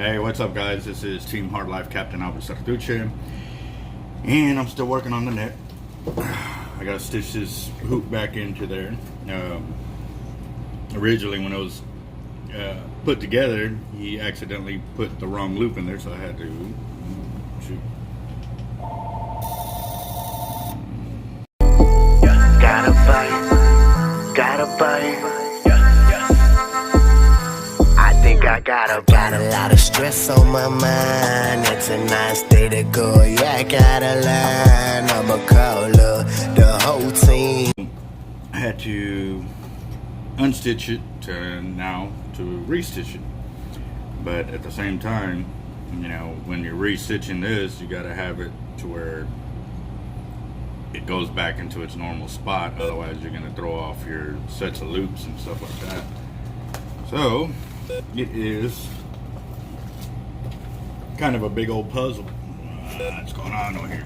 Hey, what's up, guys? This is Team Hard Life Captain Alberto Zertuche, and I'm still working on the net. I gotta stitch this hoop back into there. Originally, when it was put together, he accidentally put the wrong loop in there, so I had to shoot. Gotta bite. I got a lot of stress on my mind. It's a nice day to go. Yeah, I gotta line. I'ma call the whole team. I had to unstitch it to restitch it. But at the same time, you know, when you're restitching this, you gotta have it to where it goes back into its normal spot. Otherwise, you're gonna throw off your sets of loops and stuff like that. So it is kind of a big old puzzle. What's going on over here?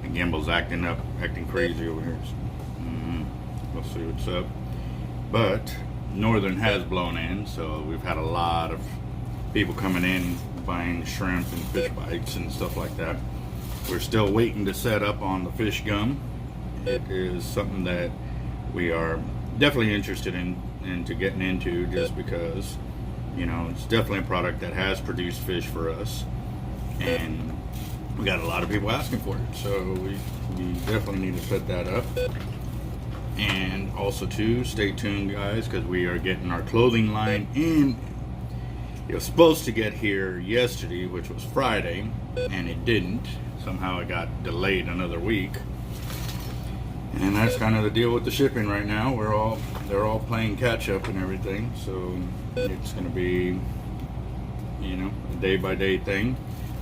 The gimbal's acting crazy over here. We'll see what's up. But Northern has blown in, so we've had a lot of people coming in buying shrimp and fish bites and stuff like that. We're still waiting to set up on the fish gum. It is something that we are definitely interested into getting into, just because, you know, it's definitely a product that has produced fish for us, and we got a lot of people asking for it. So we definitely need to set that up. And also too, stay tuned, guys, because we are getting our clothing line in. It was supposed to get here yesterday, which was Friday, and it didn't. Somehow it got delayed another week, and that's kind of the deal with the shipping right now. They're all playing catch up and everything, so it's going to be, you know, a day by day thing.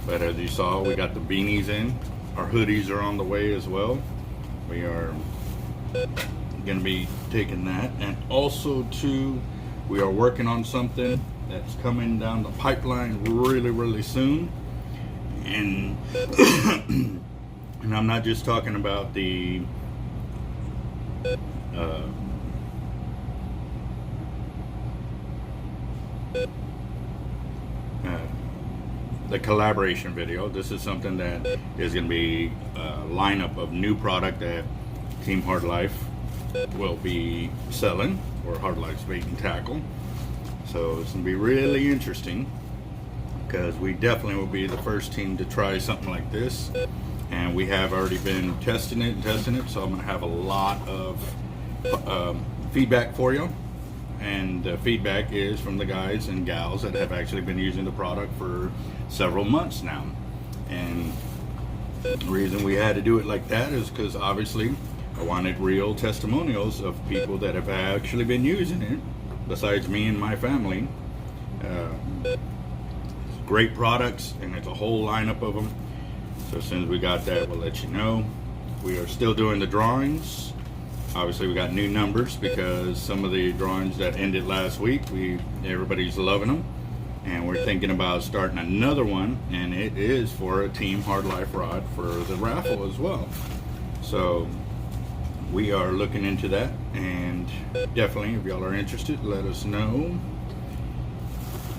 But as you saw, we got the beanies in. Our hoodies are on the way as well. We are going to be taking that, and also too, we are working on something that's coming down the pipeline really soon. And and I'm not just talking about the collaboration video. This is something that is going to be a lineup of new product that Team Hard Life will be selling, or Hard Life's Bait and Tackle. So it's going to be really interesting, because we definitely will be the first team to try something like this, and we have already been testing it, so I'm going to have a lot of feedback for you. And the feedback is from the guys and gals that have actually been using the product for several months now. And the reason we had to do it like that is because obviously I wanted real testimonials of people that have actually been using it, besides me and my family. Great products, and it's a whole lineup of them. So as soon as we got that, we'll let you know. We are still doing the drawings. Obviously, we got new numbers because some of the drawings that ended last week, everybody's loving them, and we're thinking about starting another one, and it is for a Team Hard Life rod for the raffle as well. So we are looking into that, and definitely, if y'all are interested, let us know.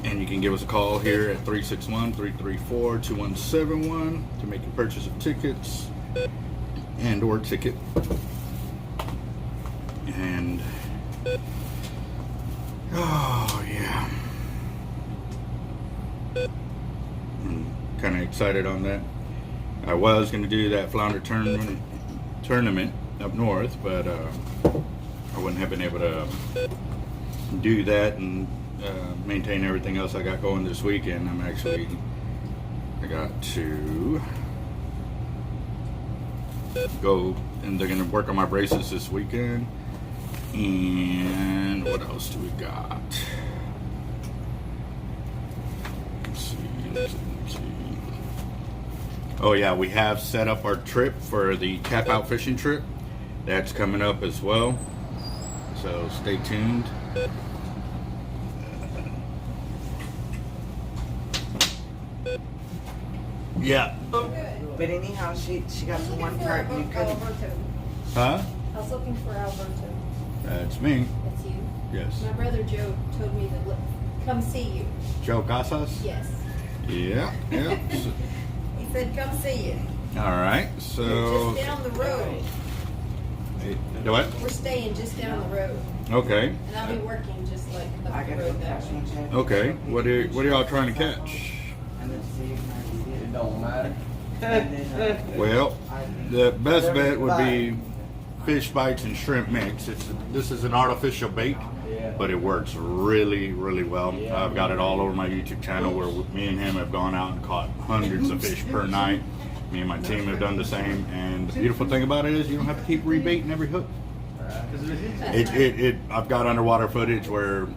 And you can give us a call here at 361-334-2171 to make your purchase of tickets or ticket. And oh yeah, I'm kind of excited on that. I was going to do that flounder tournament up north, but I wouldn't have been able to do that and maintain everything else I got going this weekend. I got to go, and they're going to work on my braces this weekend. And what else do we got? Let's see. Oh yeah, we have set up our trip for the tap out fishing trip. That's coming up as well, so stay tuned. Yeah. But anyhow, she got the one part you couldn't. Huh? I was looking for Alberto. That's me. That's you. Yes. My brother Joe told me to come see you. Joe Casas? Yes. Yeah, yeah. He said come see you. All right, so. Just down the road. Do what? We're staying just down the road. Okay. And I'll be working just like up the road that way. Okay. What are y'all trying to catch? It don't matter. Well, the best bet would be fish bites and shrimp mix. This is an artificial bait, but it works really, really well. I've got it all over my YouTube channel where me and him have gone out and caught hundreds of fish per night. Me and my team have done the same, and the beautiful thing about it is you don't have to keep rebaiting every hook. I've got underwater footage where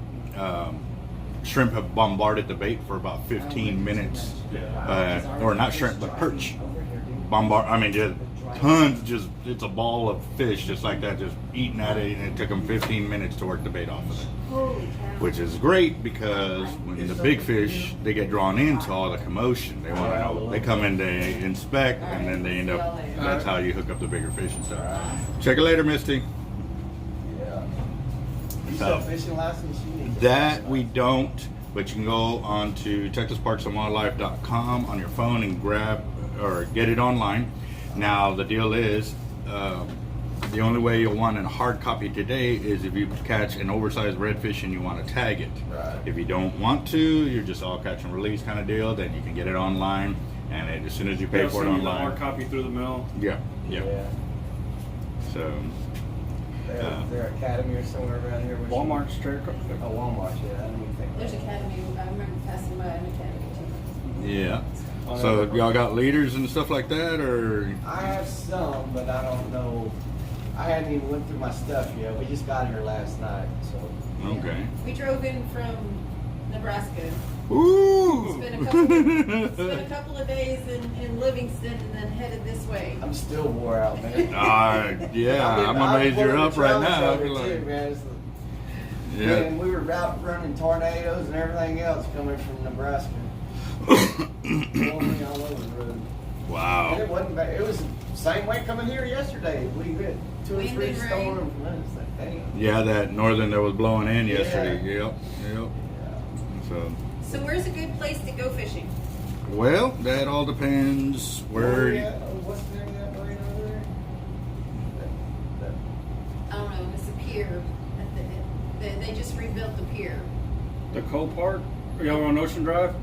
shrimp have bombarded the bait for about 15 minutes, or not shrimp, but perch. Just tons. It's a ball of fish just like that, just eating at it, and it took them 15 minutes to work the bait off of it. Holy cow. Which is great because when the big fish, they get drawn into all the commotion. They want to know. They come in to inspect, and then they end up. That's how you hook up the bigger fish and stuff. Check it later, Misty. Yeah. You So, sell fishing license? You need that we don't, but you can go on to TexasParksandWildlife.com on your phone and grab or get it online. Now the deal is, the only way you'll want a hard copy today is if you catch an oversized redfish and you want to tag it. Right. If you don't want to, you're just all catch and release kind of deal, then you can get it online, and as soon as you pay for it online. Hard copy through the mail. Yeah. Yeah. So. Their academy or somewhere around here. Walmart's trade. Oh, Walmart. Yeah, I didn't even think. There's Academy. I remember passing by an Academy too. Yeah. So y'all got leaders and stuff like that, or? I have some, but I don't know. I hadn't even went through my stuff yet. We just got here last night, so. Okay. We drove in from Nebraska. Ooh. Spent a couple of days in Livingston and then headed this way. I'm still wore out, man. Yeah, I'm amazed you're up right now. I feel like- Too, man. Yeah. Man, we were out running tornadoes and everything else coming from Nebraska. Blowing me all over the road. And Wow. it wasn't bad. It was the same way coming here yesterday. We hit 2 or Wind 3 and rain. storms. Man, it's like, damn. Yeah, that northern that was blowing in yesterday. Yeah. Yep. So, So where's a good place to go fishing? well, that all depends where. What's the name of that marina over there? I don't know. It's a pier. They just rebuilt the pier. The Cole Park. Are y'all on Ocean Drive?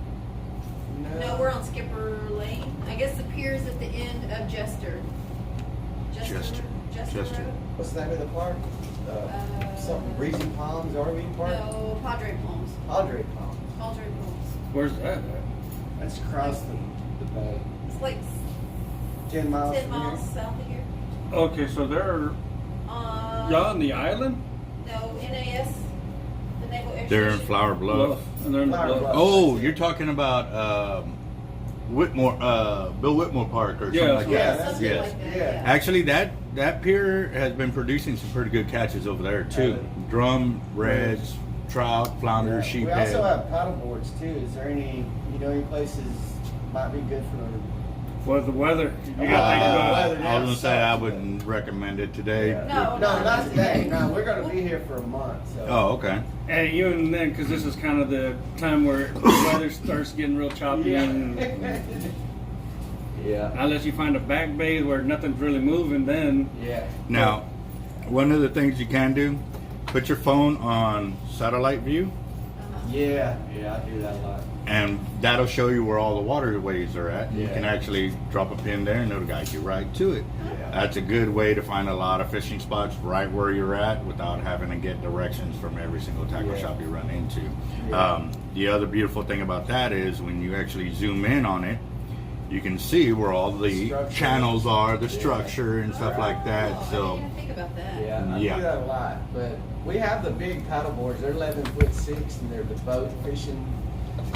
No, we're on Skipper Lane. I guess the pier's at the end of Jester. Jester. Jester. Jester. Road? What's the name of the park? Something Breezy Palms RV Park? No, Padre Palms. Padre Palms. Padre Palms. Where's that at? That's across the bay. It's like 10 miles 10 from miles here. south of here. Okay, so they're y'all on the island? No, NAS. The Naval Air They're in Station. Flower Bluff. And they're in the Flower bluff. Bluff. Oh, you're talking about Whitmore, Bill Whitmore Park or something Yeah, like yeah, that. Something Yes. like that. Yeah. Actually, that pier has been producing some pretty good catches over there too. Drum, reds, trout, flounder, Yeah. We also sheephead. have paddle boards too. Is there any places might be good for Well, the weather. You Uh, got weather. I was gonna say I wouldn't recommend it today. Yeah. No, No, not today. No, we're gonna be here for a month. So. Oh, okay. and even then, because this is kind of the time where the weather starts getting real choppy, Yeah. and Yeah. unless you find a back bay where nothing's really moving, then Yeah. Now, one of the things you can do, put your phone on satellite view, Yeah. Yeah. I do that a lot. and that'll show you where all the waterways are at. You Yeah. can actually drop a pin there and it'll guide you right to it. Yeah. That's a good way to find a lot of fishing spots right where you're at without having to get directions from every single tackle Yeah. shop you run into. Yeah. The other beautiful thing about that is when you actually zoom in on it, you can see where all the Structure. channels are, the Yeah. structure and stuff like that. Oh, I So, didn't even think about that. Yeah, I Yeah. do that a lot. But we have the big paddle boards. They're 11'6" and they're the boat fishing,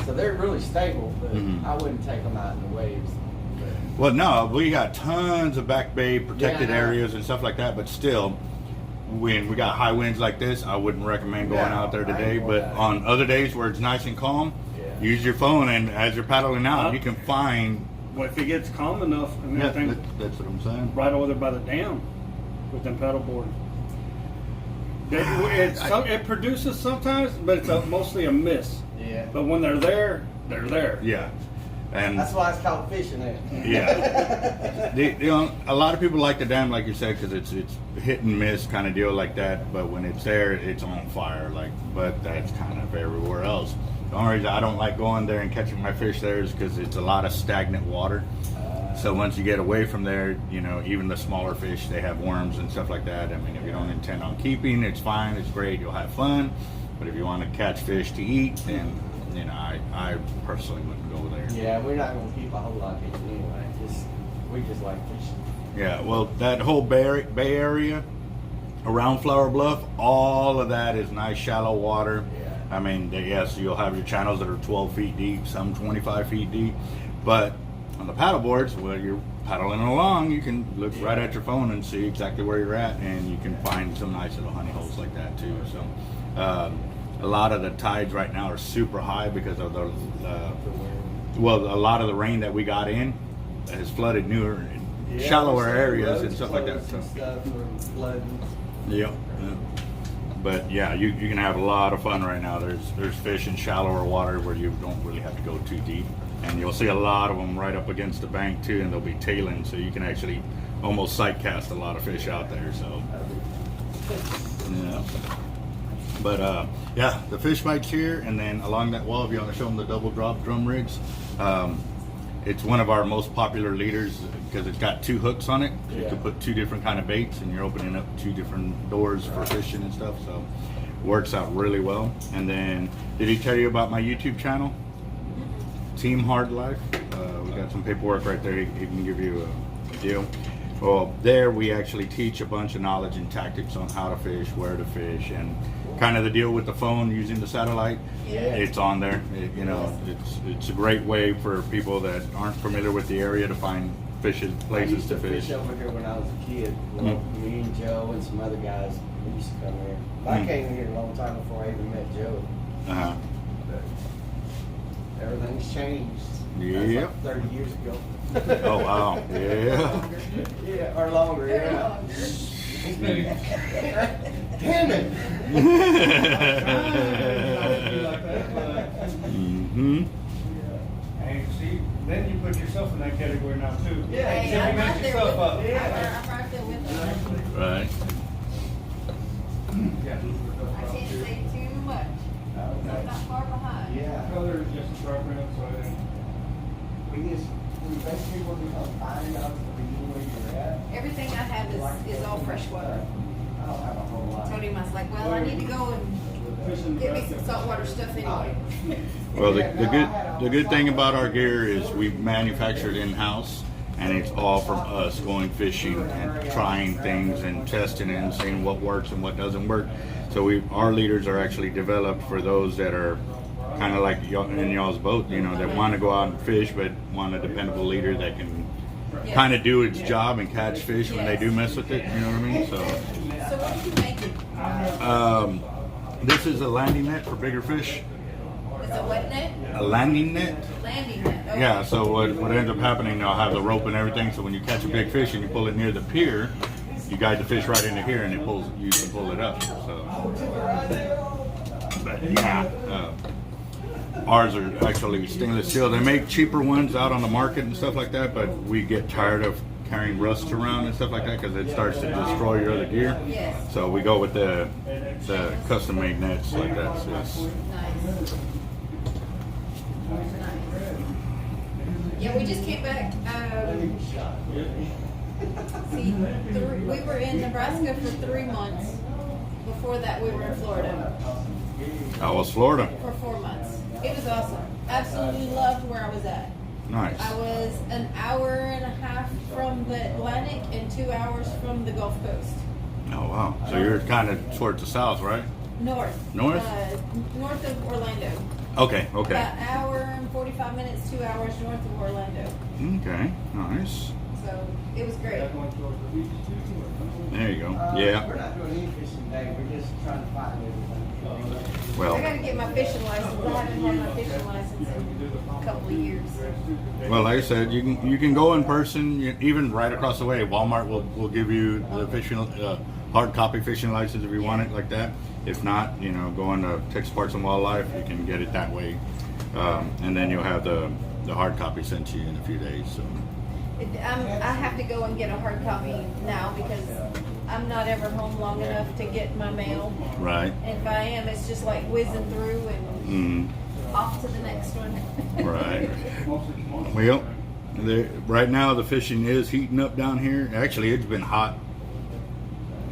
so they're really stable. But Mhm. I wouldn't take them out in the waves. But, well, no, we got tons of back bay protected Yeah, I know. areas and stuff like that, but still, when we got high winds like this, I wouldn't recommend going No, out there I ain't today. going But out. on other days where it's nice and calm, Yeah. use your phone, and as you're paddling out, you can find. well, if it gets calm enough and Yeah, everything, that's what I'm saying. right over there by the dam. with them paddle board. It produces sometimes, but it's mostly a miss. Yeah. But when they're there, they're there. Yeah. And That's why it's called fishing there. yeah, a lot of people like the dam, like you said, because it's hit and miss kind of deal like that. But when it's there, it's on fire. But that's kind of everywhere else. The only reason I don't like going there and catching my fish there is because it's a lot of stagnant water. So once you get away from there, even the smaller fish, they have worms and stuff like that. I mean, if you don't intend on keeping, it's fine, it's great, you'll have fun. But if you want to catch fish to eat, then I personally wouldn't go there. Yeah, we're not going to keep a whole lot of fishing anyway. We just like fishing. Yeah, well, that whole Bay Area around Flower Bluff, all of that is nice shallow water. Yeah. I mean, yes, you'll have your channels that are 12 feet deep, some 25 feet deep, but on the paddle boards, where you're paddling along, you can look right at your phone and see exactly where you're at, and you can find some nice little honey holes like that too. So a lot of the tides right now are super high because of the a lot of the rain that we got in has flooded newer, shallower areas and stuff like that. So. Yep. But yeah, you can have a lot of fun right now. There's fish in shallower water where you don't really have to go too deep. And you'll see a lot of them right up against the bank too, and they'll be tailing, so you can actually almost sight cast a lot of fish out there. So yeah, but yeah, the fish bites here, and then along that wall, if you want to show them the double drop drum rigs, it's one of our most popular leaders because it's got 2 hooks on it. So you can put 2 different kind of baits, and you're opening up 2 different doors for fishing and stuff. So works out really well. And then, did he tell you about my YouTube channel? Team Hard Life. We got some paperwork right there. He can give you a deal. Well, there we actually teach a bunch of knowledge and tactics on how to fish, where to fish, and kind of the deal with the phone using the satellite. Yeah. It's on there. It's a great way for people that aren't familiar with the area to find places to fish. I used to fish over here when I was a kid. Me and Joe and some other guys, we used to come here. I came here a long time before I even met Joe. Uh-huh. Everything's changed. Yeah. Like 30 years ago. Oh wow. Yeah. Yeah, or longer. Yeah. Damn it. Mm-hmm. Hey, see, then you put yourself in that category now too. Yeah, Hey, So you I'm mess right there yourself with up. I'm right there with them. Right. I can't say too much. I'm not far behind. Yeah. Color is just a preference, so I think. We basically what we call find out the beginning where you're at. Everything I have is all freshwater. I don't have a whole lot. I told him, I was like, well, I need to go and get me some saltwater stuff anyway. Well, the good thing about our gear is we manufacture it in-house, and it's all from us going fishing and trying things and testing it and seeing what works and what doesn't work. So our leaders are actually developed for those that are kind of like in y'all's boat, that want to go out and fish but want a dependable leader that can kind of do its job and catch fish when they do mess with it. You know what I mean? So what did you make it? this is a landing net for bigger fish. It's a wet net? A landing net. Landing net. Okay. Yeah, so what ends up happening, they'll have the rope and everything, so when you catch a big fish and you pull it near the pier, you guide the fish right into here and you can pull it up. So, but yeah, ours are actually stainless steel. They make cheaper ones out on the market and stuff like that, but we get tired of carrying rust around and stuff like that because it starts to destroy your other gear. Yes. So we go with the custom made nets like that. So it's, Nice. Yeah, we just came back. See, we were in Nebraska for 3 months. Before that, we were in Florida how was Florida? for 4 months. It was awesome. Absolutely loved where I was at. Nice. I was an hour and a half from the Atlantic and 2 hours from the Gulf Coast. Oh wow! So you're kind of towards the south, right? North. North? North of Orlando. Okay. About an hour and 45 minutes, 2 hours north of Orlando. Okay. Nice. So it was great. There you go. We're Yeah. not doing any fishing today. We're just trying to find everything. Well, I gotta get my fishing license. I haven't had my fishing license in a couple of years. well, like I said, you can go in person. Even right across the way, Walmart will give you the fishing hard copy fishing license if you want it like that. If not, go into Texas Parks and Wildlife. You can get it that way, and then you'll have the hard copy sent to you in a few days. So. I have to go and get a hard copy now because I'm not ever home long enough to get my mail. Right. And if I am, it's just like whizzing through and off to the next one. Right. Well, right now the fishing is heating up down here. Actually, it's been hot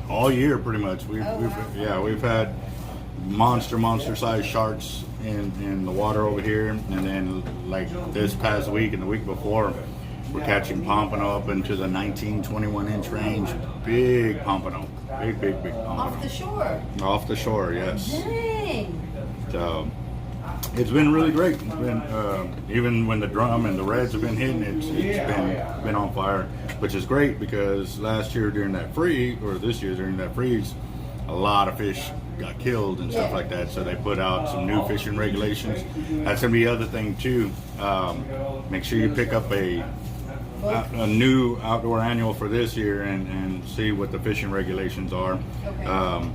all year pretty much. We've had monster sized sharks in the water over here, and then like this past week and the week before, we're catching pompano up into the 19-21 inch range. Big pompano, big pompano. Off the shore. Off the shore, yes. Dang. So it's been really great. It's been even when the drum and the reds have been hitting, it's been on fire, which is great because last year during that freeze, or this year during that freeze, a lot of fish got killed and stuff like that. So they put out some new fishing regulations. That's gonna be the other thing too. Make sure you pick up a new outdoor annual for this year and see what the fishing regulations are. Okay.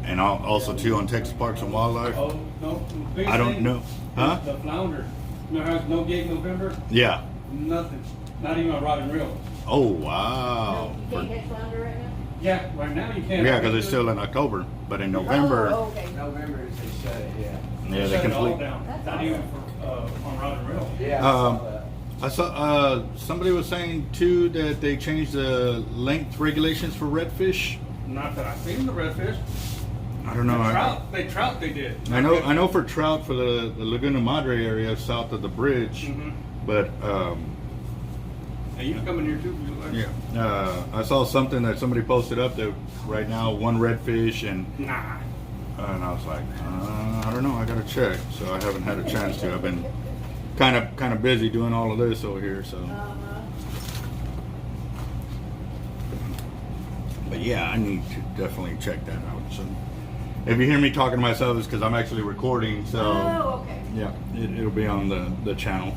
And also too on Texas Parks and Wildlife. Oh, no. I don't know. Huh? The flounder. Has no gate November? Yeah. Nothing. Not even a rod and reel. Oh wow. You can't catch flounder right now? Yeah, right now you can. Yeah, because it's still in October, but in November, Oh, okay. November is they shut it, yeah, they Shut it all complete. down. That's Not even for on rod and reel. Yeah. I saw somebody was saying too that they changed the length regulations for redfish. Not that I've seen the redfish. I don't know. Trout they did. I know for trout for the Laguna Madre area south of the bridge, but And you can come in here too if you like. I saw something that somebody posted up that right now one redfish and I was like, I don't know, I gotta check. So I haven't had a chance to. I've been kind of busy doing all of this over here. So, but yeah, I need to definitely check that out. So if you hear me talking to myself, it's because I'm actually recording. So Oh, okay. yeah, it'll be on the channel.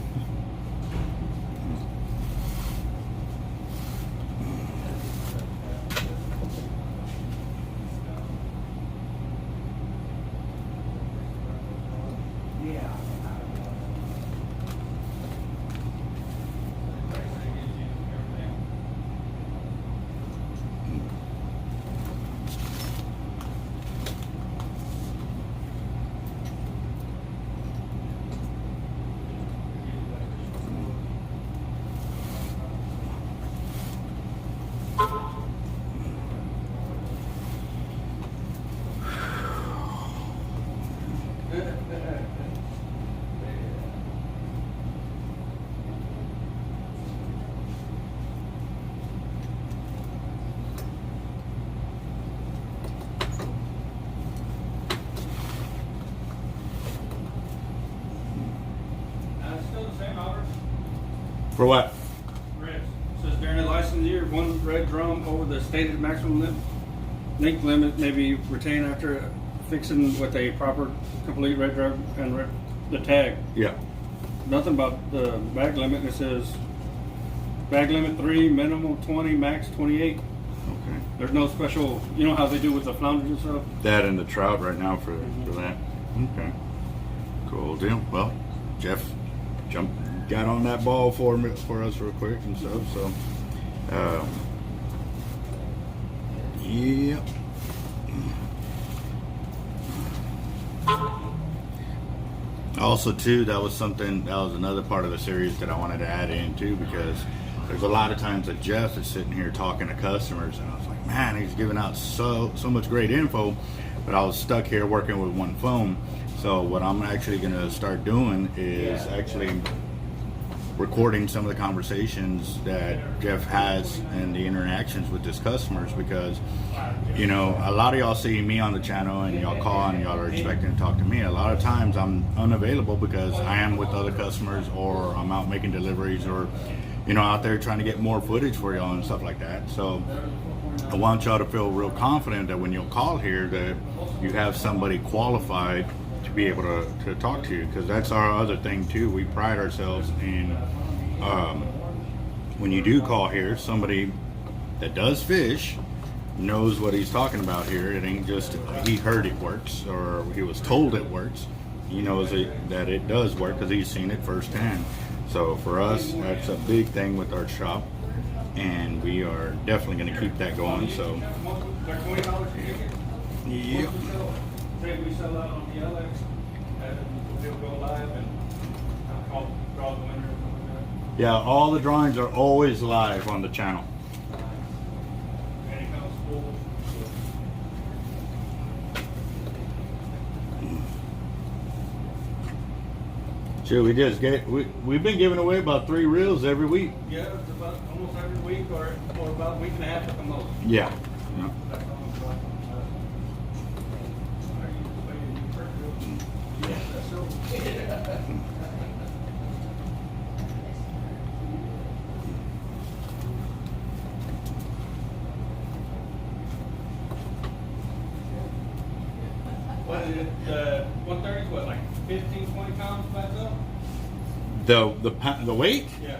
Still the same hours. For what? Reds. Says during the license year, one red drum over the stated maximum length limit may be retained after fixing with a proper complete red drum and the tag. Yeah. Nothing about the bag limit. It says bag limit 3, minimum 20, max 28. Okay. There's no special, you know how they do with the flounders and stuff? That and the trout right now for that. Okay. Cool deal. Well, Jeff got on that ball for us real quick and stuff. So, yeah. Also, too, that was another part of the series that I wanted to add in too, because there's a lot of times that Jeff is sitting here talking to customers, and I was like, man, he's giving out so much great info, but I was stuck here working with one phone. So what I'm actually going to start doing is actually recording some of the conversations that Jeff has and the interactions with his customers, because a lot of y'all see me on the channel and y'all call and y'all are expecting to talk to me. A lot of times I'm unavailable because I am with other customers, or I'm out making deliveries, or out there trying to get more footage for y'all and stuff like that. So I want y'all to feel real confident that when you'll call here that you have somebody qualified to be able to talk to you, because that's our other thing too. We pride ourselves in when you do call here, somebody that does fish knows what he's talking about here. It ain't just he heard it works or he was told it works. He knows that it does work because he's seen it firsthand. So for us, that's a big thing with our shop, and we are definitely going to keep that going. So They're $20 a ticket. yep. Say we sell out on the LX, they'll go live and draw the winner or something like Yeah, all the drawings are always live on the channel. that. And it comes full. Sure, we've been giving away about 3 reels every week. Yeah, it's about almost every week or about a week and a half at the most. Yeah. Yeah. That's all I'm talking about. Are you waiting for a real? Yeah. That's so. What is it? The 130 is what, like 15, 20 pounds by itself? The weight? Yeah.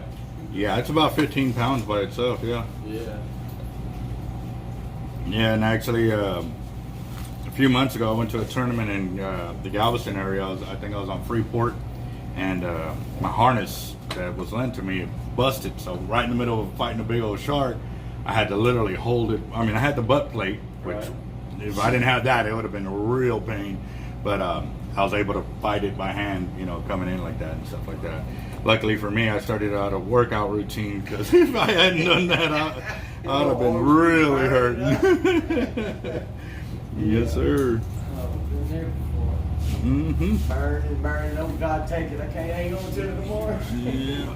Yeah, it's about 15 pounds by itself. Yeah. Yeah. Yeah, and actually, a few months ago, I went to a tournament in the Galveston area. I think I was on Freeport, and my harness that was lent to me busted. So right in the middle of fighting a big old shark, I had to literally hold it. I mean, I had the butt plate, which Right. if I didn't have that, it would have been a real pain. But I was able to fight it by hand, coming in like that and stuff like that. Luckily for me, I started out a workout routine, because if I hadn't done that, I'd have been really hurting. Yes, sir. Oh, been there before. Mm-hmm. Burning, oh God, take it. I can't hang on to it anymore. Yeah.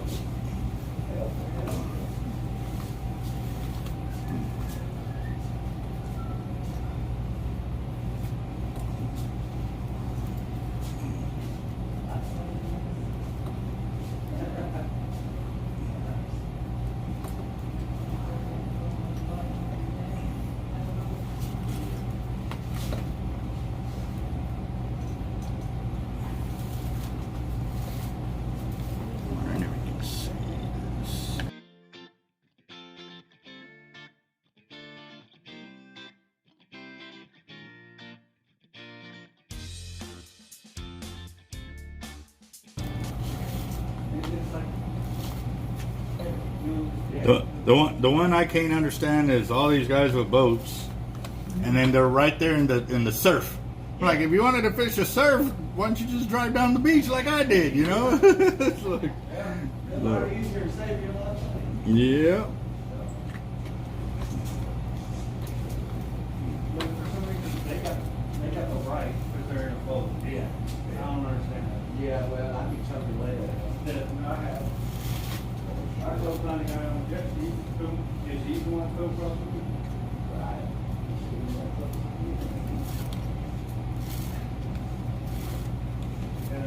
I never can see this. The one I can't understand is all these guys with boats, and then they're right there in the surf. Like, if you wanted to fish the surf, why don't you just drive down the beach like I did? It's like, It's a lot easier to save you a lot of money. yeah. But for some reason, they got the right because they're in a boat. Yeah. I don't understand that. Yeah, well, I can tell you later. That I have. I go find a guy on jet ski, is he the one to go across with me? Right. And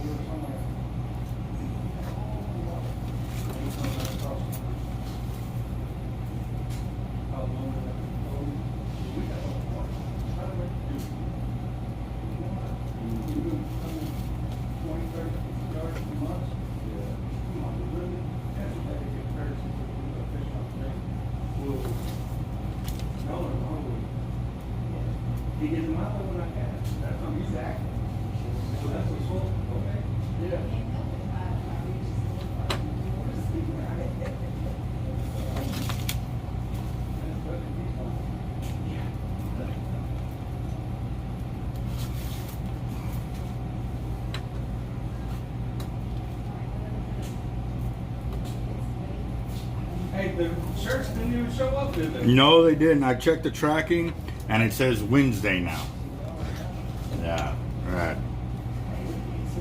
we were somewhere. And he comes across. I was wondering, we got a point. How do we do? You do 20, 30 yards a month? Come on, really? That's what they get first. We go fish on today. We'll. No. He gets them out when I can. That's not exactly. So that's the soul, okay? Yeah. Hey, the shirts didn't even show up, did they? No, they didn't. I checked the tracking, and it says Wednesday now. Yeah, right.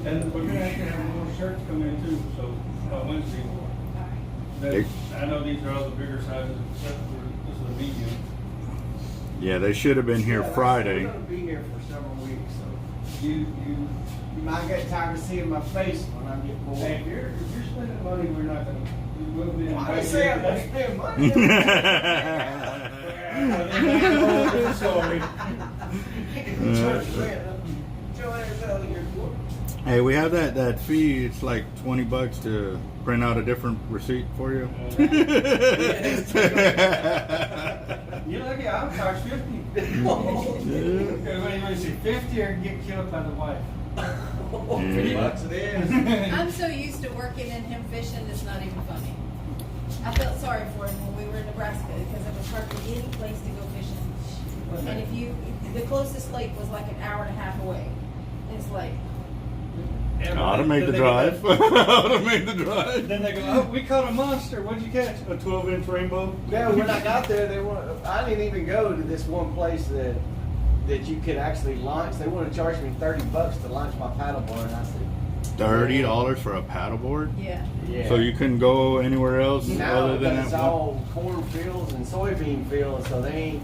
And we're gonna have to have more shirts come in too, so, Wednesday. I know these are all the bigger sizes, except for this is a medium. Yeah, they should have been here Friday. We're gonna be here for several weeks, so You, you might get tired of seeing my face when I get bored. hey, if you're spending money, we're not gonna I didn't say I'm gonna spend money. Hey, we have that fee. It's like $20 to print out a different receipt for you. You lucky I'm charged 50. Because 50 or get killed by the wife. $50 it is. I'm so used to working and him fishing, it's not even funny. I felt sorry for him when we were in Nebraska because there was hardly any place to go fishing. And the closest lake was like an hour and a half away. And it's like, I'd have made the drive. I'd have made the drive. Then they go, oh, we caught a monster. What'd you catch? A 12-inch rainbow? Yeah, when I got there, I didn't even go to this one place that you could actually launch. They wanted to charge me $30 to launch my paddleboard, and I said, $30 for a paddleboard? yeah. yeah. So you couldn't go anywhere else No, other than it's that one? all cornfields and soybean fields, so they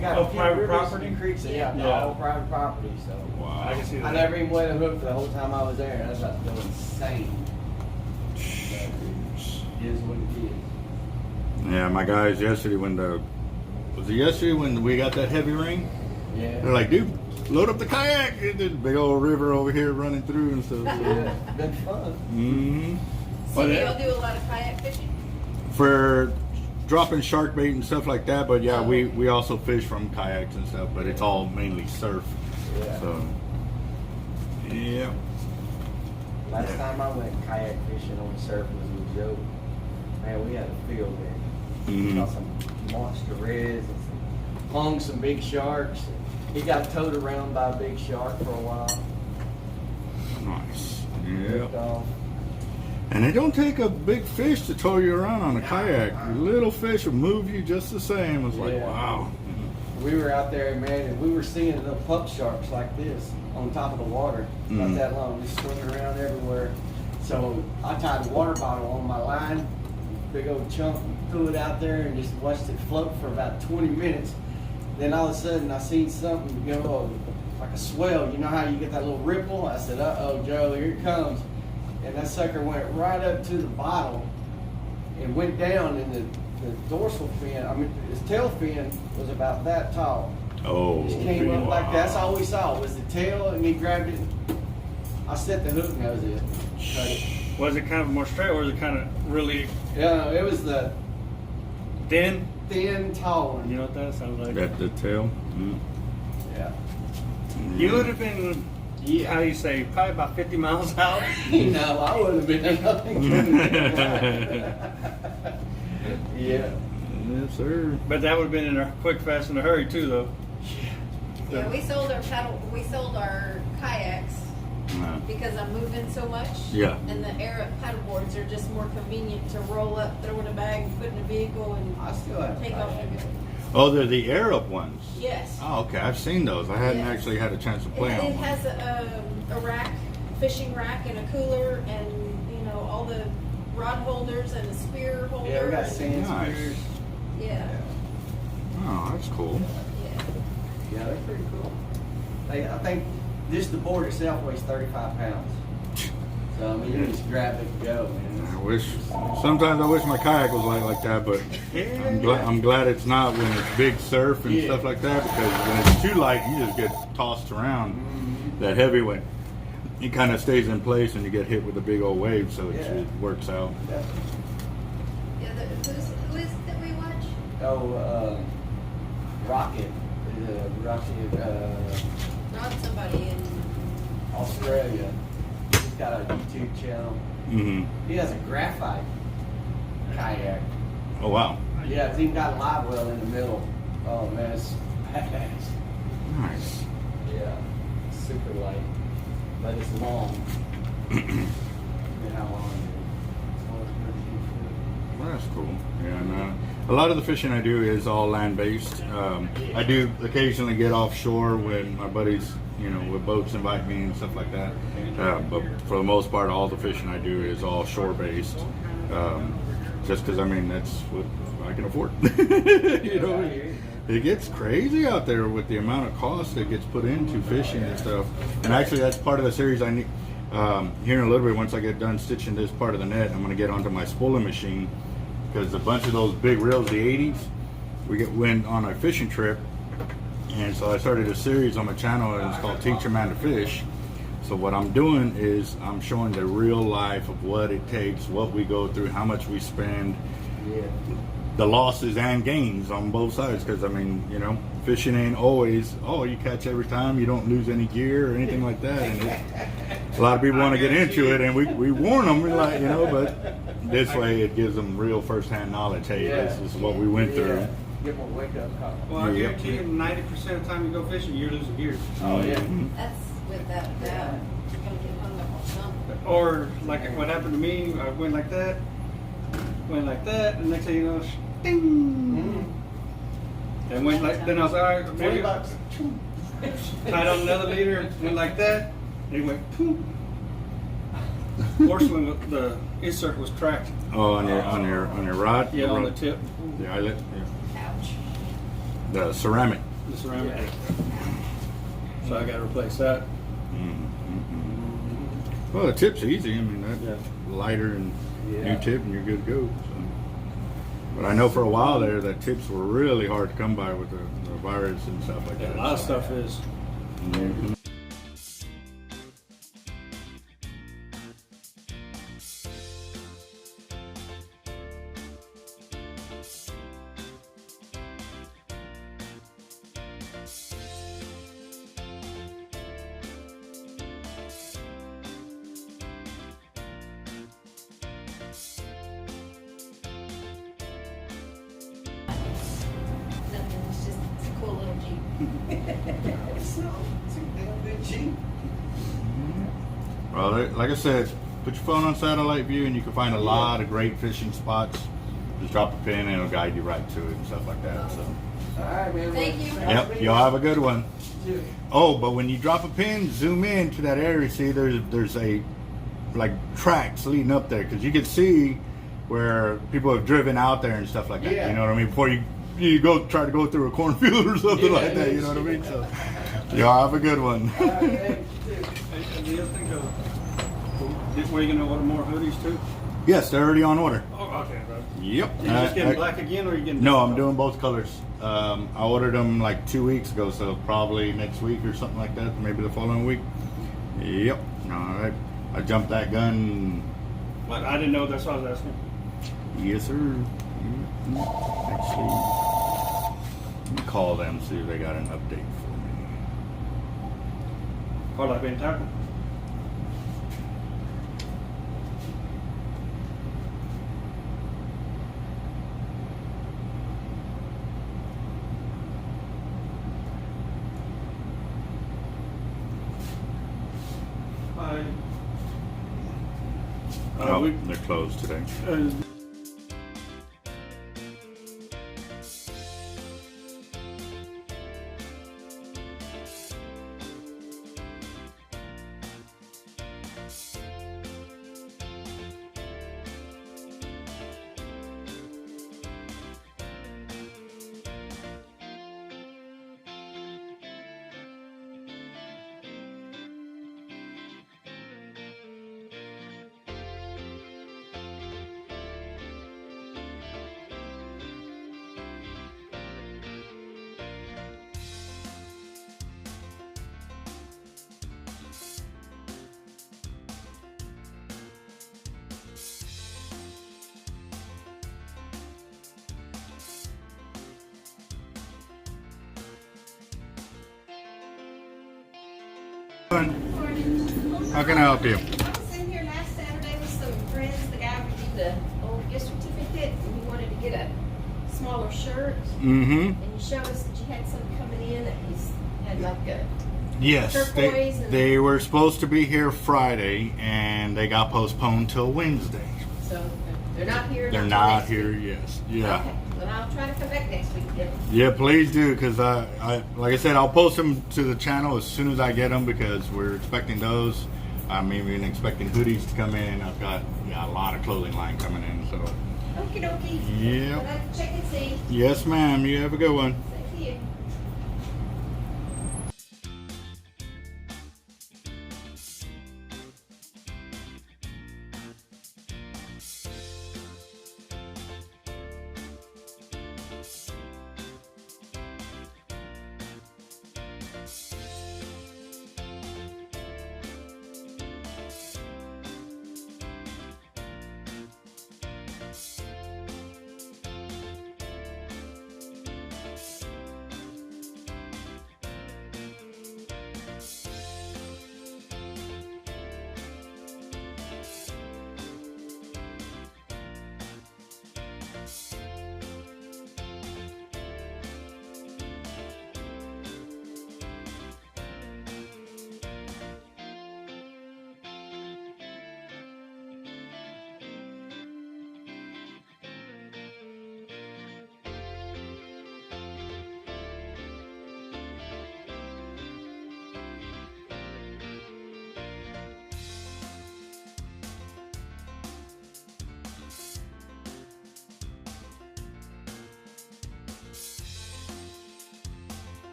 got Oh, a few private rivers property? and creeks. Yeah, Yeah. all private property. So Wow. I can see that. I never even went a hook for the whole time I was there. That's about to go insane. It is what it is. Yeah, my guys yesterday when we got that heavy rain? Yeah. They're like, dude, load up the kayak. There's a big old river over here running through and stuff. Yeah, been fun. Mm-hmm. So do y'all do a lot of kayak fishing? For dropping shark bait and stuff like that, but yeah, we also fish from kayaks and stuff, but it's all mainly surf. Yeah. So, yeah. Last time I went kayak fishing on surf was with Joe. Man, we had a field there. Mhm. Saw some monster reds and hung some big sharks. He got towed around by a big shark for a while. Nice. Ripped Yeah. off. And it don't take a big fish to tow you around on a kayak. Little fish will move you just the same. It's like, Yeah. wow. We were out there, man, and we were seeing little pup sharks like this on top of the water, Mhm. not that long, just swimming around everywhere. So I tied a water bottle on my line, big old chunk, threw it out there and just watched it float for about 20 minutes. Then all of a sudden I seen something go like a swell. You know how you get that little ripple? I said, uh-oh, Joe, here it comes. And that sucker went right up to the bottle and went down, and the dorsal fin, his tail fin was about that tall. Oh, Just came up like that. That's wow. all we saw was the tail, and he grabbed it. I set the hook, and that was it. Cut it. Was it kind of more straight or was it kind of really Yeah, it was the thin? thin, tall one. You know what that sounds like? That the tail. Mm. Yeah. You would have been, how do you say, probably about 50 miles out. No, I would have been nothing. Yeah. Yes, sir. But that would have been in a quick, fast, and a hurry too, though. Yeah, we sold our kayaks because I'm moving so much. Yeah. And the air paddle boards are just more convenient to roll up, throw in a bag, put in a vehicle, and I still have take off and go. Oh, they're the air up ones. Yes. Oh, okay. I've seen those. I hadn't Yeah. actually had a chance to It, play on it one. has a rack, fishing rack, and a cooler, and all the rod holders and a spear holder. Yeah, we got and- sand Nice. spears. Yeah. Oh, that's cool. Yeah. Yeah, they're pretty cool. I think just the board itself weighs 35 pounds. So, I mean, you just grab it and go, man. Sometimes I wish my kayak was like that, but I'm glad it's not when it's big surf and Yeah. stuff like that, because when it's too light, you just get tossed around. That heavy one, it kind of stays in place and you get hit with a big old wave, so Yeah. it works out. Yeah. Who is it that we watch? Rocket. Not somebody in. Australia. He's got a YouTube channel. Mm-hmm. He has a graphite kayak. Oh wow, Yeah, it's even got a live well in the middle. Oh man, it's badass. nice. Yeah, super light, but it's long. Look at how long it is. Well, that's cool. Yeah, and a lot of the fishing I do is all land based. I do occasionally get offshore when my buddies, with boats invite me and stuff like that. But for the most part, all the fishing I do is all shore based. Just because that's what I can afford. It gets crazy out there with the amount of cost that gets put into fishing and stuff. And actually, that's part of the series Here in a little bit, once I get done stitching this part of the net, I'm going to get onto my spooling machine, because a bunch of those big reels, the 80s, went on a fishing trip, and so I started a series on my channel, and it's called Teach a Man to Fish. So what I'm doing is I'm showing the real life of what it takes, what we go through, how much we spend, the losses and gains on both sides. Because I mean, you know, fishing ain't always, oh, you catch every time, you don't lose any gear or anything like that. And a lot of people want to get into it, and we warn them, we're like, you know, but this way it gives them real first-hand knowledge. Hey, this is what we went through. Give them a wake-up call. Well, I guarantee you 90% of the time you go fishing, you're losing gear. Oh, yeah. That's without a doubt. You're gonna get hung up on something. Or like what happened to me, I went like that, and next thing you know, ding. And went like, then I was all right, maybe $20. tied on another leader, went like that, and it went poof. Fortunately, the insert was tracked. Oh, on your rod? Yeah, on the tip, The eyelet? Yeah. Ouch. The ceramic. the ceramic. So I got to replace that. Well, the tip's easy. I mean, that's lighter and new tip, and you're good to go. So. But I know for a while there that tips were really hard to come by with the virus and stuff like that. A lot of stuff is. Mhm. Nothing, it's just it's a cool little Jeep. It's a damn good Jeep. Well, like I said, put your phone on satellite view, and you can find a lot of great fishing spots. Just drop a pin, and it'll guide you right to it and stuff like that. So. All right, man. Thank you. Yep, you'll have a good one. Oh, but when you drop a pin, zoom in to that area. See, there's a like tracks leading up there, because you can see where people have driven out there and stuff like that. Yeah. You know what I mean? Before you go try to go through a cornfield or something like that. You know what I mean? So y'all have a good one. All right, man. And the other thing, were you going to order more hoodies too? Yes, they're already on order. Oh, okay. Right. Yep. You just getting black again, or are you getting? No, I'm doing both colors. I ordered them like 2 weeks ago, so probably next week or something like that. Maybe the following week. Yep. All right. I jumped that gun. But I didn't know. That's what I was asking. Yes, sir. Actually, let me call them, see if they got an update for me. Or like being tackle. Oh, they're closed today. How can I help you? I was in here last Saturday with some friends. The guy reviewed the old gift certificate, and he wanted to get a smaller shirt. Mm-hmm. And you showed us that you had some coming in that had like a Yes, turquoise. they were supposed to be here Friday, and they got postponed till Wednesday. So they're not here. They're until not next here, week. yes. Yeah. Okay, but I'll try to come back next week then. Yeah, please do, because I like I said, I'll post them to the channel as soon as I get them, because we're expecting those. I'm even expecting hoodies to come in. I've got a lot of clothing line coming in. So. Okie dokie. Yeah. But I check and see. Yes, ma'am. You have a good one. Thank you.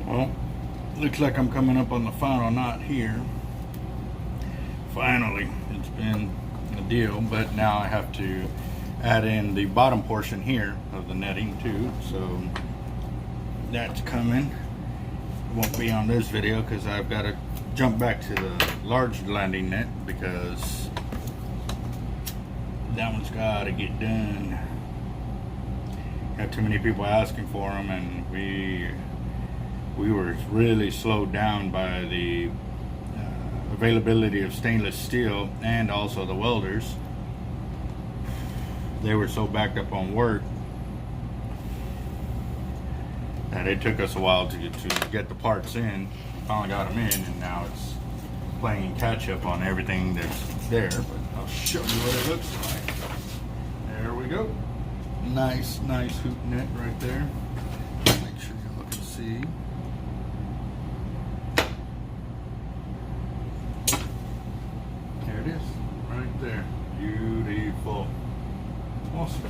Well, looks like I'm coming up on the final knot here. Finally, it's been a deal, but now I have to add in the bottom portion here of the netting too. So that's coming. It won't be on this video because I've got to jump back to the large landing net because that one's got to get done. Got too many people asking for them, and we were really slowed down by the availability of stainless steel and also the welders. They were so backed up on work that it took us a while to get the parts in. Finally got them in, and now it's playing catch up on everything that's there. But I'll show you what it looks like. There we go. Nice hoop net right there. Make sure you look and see. There it is, right there. Beautiful. Awesome.